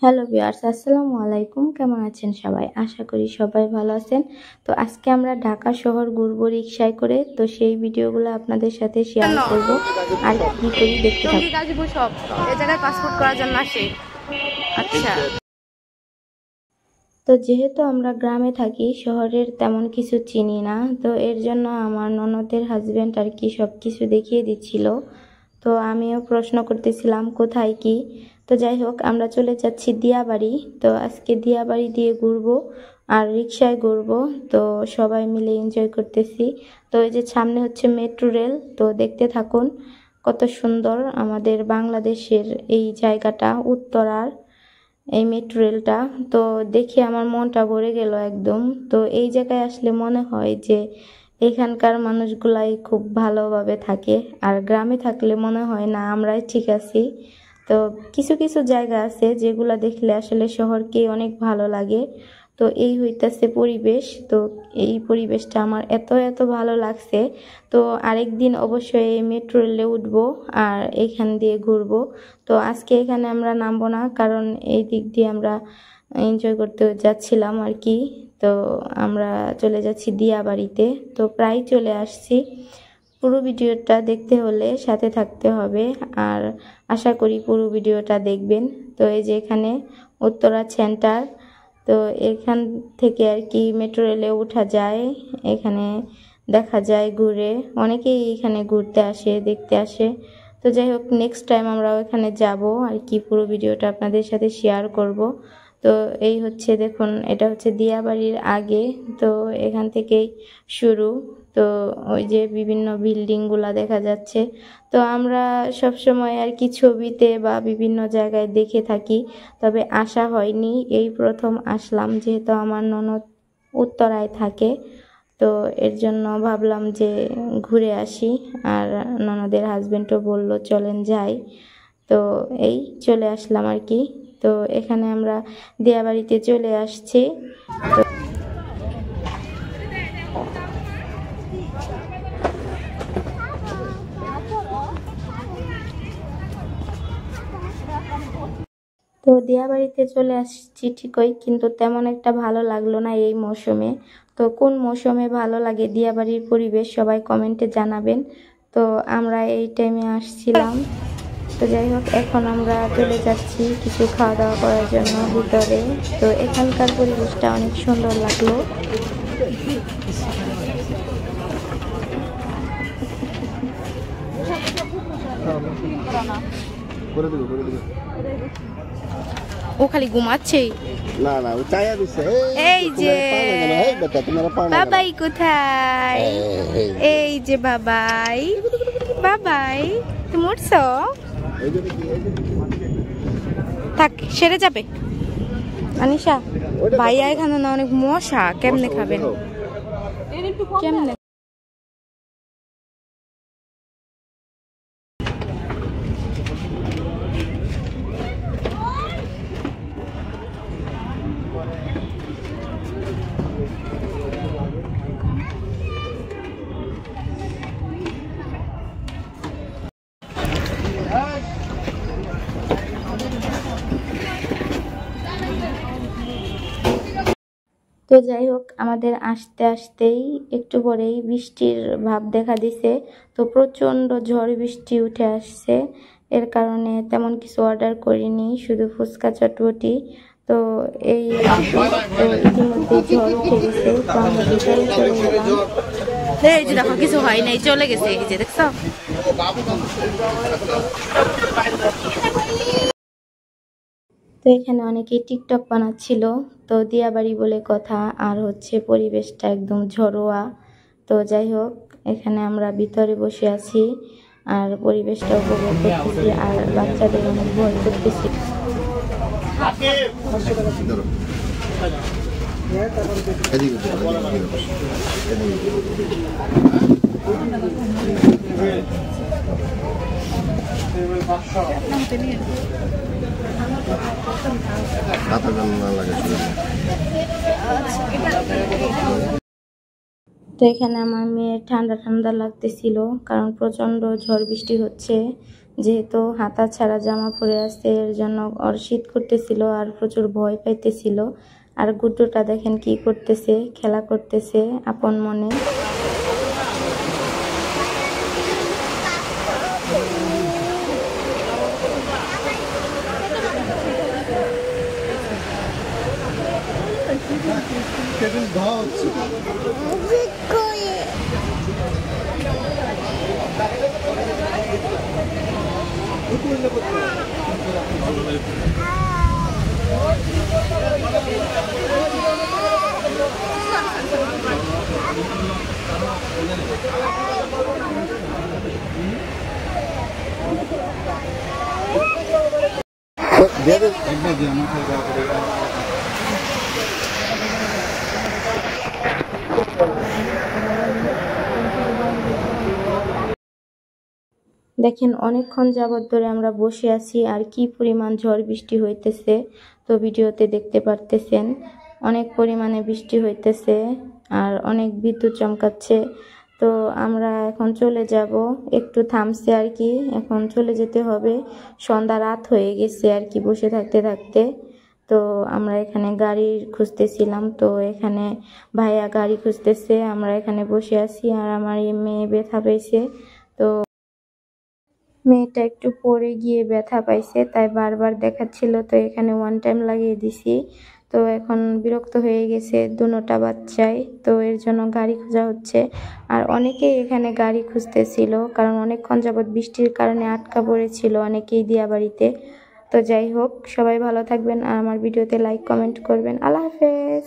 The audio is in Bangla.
হ্যালো ভিউয়ার্স, আসসালামু আলাইকুম। কেমন আছেন সবাই? আশা করি সবাই ভালো আছেন। তো আজকে আমরা ঢাকা শহর ঘুরবো রিকশায় করে। তো সেই ভিডিওগুলো আপনাদের সাথে শেয়ার করব আর কি করি দেখতে থাকুন। গাজীপুর সব এই জায়গায় পাসপোর্ট করার জন্য আসে। আচ্ছা, তো যেহেতু আমরা গ্রামে থাকি, শহরের তেমন কিছু চিনি না, তো এর জন্য আমার ননদের হাজবেন্ড আর কি সব কিছু দেখিয়ে দিচ্ছিল। তো আমিও প্রশ্ন করতেছিলাম কোথায় কি। তো যাই হোক, আমরা চলে যাচ্ছি দিয়াবাড়ি। তো আজকে দিয়াবাড়ি দিয়ে ঘুরবো আর রিক্সায় ঘুরবো। তো সবাই মিলে এনজয় করতেছি। তো এই যে সামনে হচ্ছে মেট্রো রেল, তো দেখতে থাকুন কত সুন্দর আমাদের বাংলাদেশের এই জায়গাটা, উত্তরার এই মেট্রো রেলটা। তো দেখে আমার মনটা ভরে গেল একদম। তো এই জায়গায় আসলে মনে হয় যে এখানকার মানুষগুলাই খুব ভালোভাবে থাকে, আর গ্রামে থাকলে মনে হয় না আমরাই ঠিক আছি। তো কিছু কিছু জায়গা আছে যেগুলা দেখলে আসলে শহরকে অনেক ভালো লাগে। তো এই হইতাছে পরিবেশ। তো এই পরিবেশটা আমার এত এত ভালো লাগছে। তো আরেকদিন অবশ্যই এই মেট্রো রেলে উঠবো আর এখান দিয়ে ঘুরবো। তো আজকে এখানে আমরা নামবো না, কারণ এই দিক দিয়ে আমরা এনজয় করতে যাচ্ছিলাম আর কি। তো আমরা চলে যাচ্ছি দিয়াবাড়িতে। তো প্রায় চলে আসছি। পুরো ভিডিওটা দেখতে হলে সাথে থাকতে হবে, আর আশা করি পুরো ভিডিওটা দেখবেন। তো এই যে এখানে উত্তরা সেন্টার। তো এখান থেকে আর কি মেট্রো রেলে ওঠা যায়। এখানে দেখা যায় ঘুরে, অনেকেই এখানে ঘুরতে আসে, দেখতে আসে। তো যাই হোক, নেক্সট টাইম আমরা ওখানে যাব আর কি, পুরো ভিডিওটা আপনাদের সাথে শেয়ার করব। তো এই হচ্ছে, দেখুন এটা হচ্ছে দিয়াবাড়ির আগে। তো এখান থেকেই শুরু। তো ওই যে বিভিন্ন বিল্ডিংগুলা দেখা যাচ্ছে। তো আমরা সব সময় আর কি ছবিতে বা বিভিন্ন জায়গায় দেখে থাকি, তবে আসা হয়নি। এই প্রথম আসলাম, যেহেতু আমার ননদ উত্তরায় থাকে। তো এর জন্য ভাবলাম যে ঘুরে আসি, আর ননদের হাজবেন্ডও বলল চলেন যাই। তো এই চলে আসলাম আর কি। তো এখানে আমরা দিয়াবাড়িতে চলে আসছি। তো দিয়াবাড়িতে চলে আসছি ঠিকই, কিন্তু তেমন একটা ভালো লাগলো না এই মৌসুমে। তো কোন মৌসুমে ভালো লাগে দিয়াবাড়ির পরিবেশ সবাই কমেন্টে জানাবেন। তো আমরা এই টাইমে আসছিলাম। তো যাই হোক, এখন আমরা চলে যাচ্ছি কিছু খাওয়া দাওয়া করার জন্য ভিতরে। তো এখানকার পরিবেশটা অনেক সুন্দর লাগলো। ও খালি ঘুমাচ্ছে। না না, ও চায়া দিছে। এই যে বাবাই কোথায়? এই যে বাবাই, বাবাই তুমি উঠছো? থাক, সেরে যাবে। আনিশা, ভাইয়া এখানে না অনেক মশা, কেমনে খাবেন? কেমনে? তো যাই হোক, আমাদের আসতে আসতেই একটু পরেই বৃষ্টির ভাব দেখা দিছে। তো প্রচণ্ড ঝড় বৃষ্টি উঠে আসছে। এর কারণে তেমন কিছু অর্ডার করিনি, শুধু ফুচকা চটপটি। তো এই তো ইতিমধ্যে ঝড় উঠে গেছে। তো আমরা ভিতরে চলে গেলাম। এই যে দেখো, কিছু হয় নাই, চলে গেছে। এই যে দেখছো, তো এখানে অনেকেই টিকটক বানাচ্ছিল। তো দিয়াবাড়ি বলে কথা, আর হচ্ছে পরিবেশটা একদম ঝরোয়া। তো যাই হোক, এখানে আমরা ভিতরে বসে আছি আর পরিবেশটা উপভোগ করতেছি, আর বাচ্চাদের অনেক ভয় করতেছি। তো এখানে আমার মেয়ের ঠান্ডা ঠান্ডা লাগতেছিল, কারণ প্রচণ্ড ঝড় বৃষ্টি হচ্ছে। যেহেতু হাতা ছাড়া জামা পরে আছে এর জন্য ওর শীত করতেছিল আর প্রচুর ভয় পাইতেছিল। আর গুড্ডুটা দেখেন কি করতেছে, খেলা করতেছে আপন মনে। दे दे দেখেন অনেকক্ষণ যাবত ধরে আমরা বসে আছি আর কি পরিমাণ ঝড় বৃষ্টি হইতেছে। তো ভিডিওতে দেখতে পারতেছেন অনেক পরিমাণে বৃষ্টি হইতেছে আর অনেক বিদ্যুৎ চমকাচ্ছে। তো আমরা এখন চলে যাব, একটু থামছে আর কি, এখন চলে যেতে হবে। সন্ধ্যা রাত হয়ে গেছে আর কি বসে থাকতে থাকতে। তো আমরা এখানে গাড়ি খুঁজতেছিলাম, তো এখানে ভাইয়া গাড়ি খুঁজতেছে, আমরা এখানে বসে আছি। আর আমার এই মেয়ে ব্যথা পেয়েছে, তো মেয়েটা একটু পড়ে গিয়ে ব্যথা পাইছে তাই বারবার দেখাচ্ছিল, তো এখানে ওয়ান টাইম লাগিয়ে দিছি। তো এখন বিরক্ত হয়ে গেছে দুনোটা বাচ্চাই, তো এর জন্য গাড়ি খোঁজা হচ্ছে। আর অনেকেই এখানে গাড়ি খুঁজতেছিল কারণ অনেকক্ষণ যাবৎ বৃষ্টির কারণে আটকা পড়েছিল অনেকেই দিয়াবাড়িতে। তো যাই হোক, সবাই ভালো থাকবেন আর আমার ভিডিওতে লাইক কমেন্ট করবেন। আল্লাহ হাফেজ।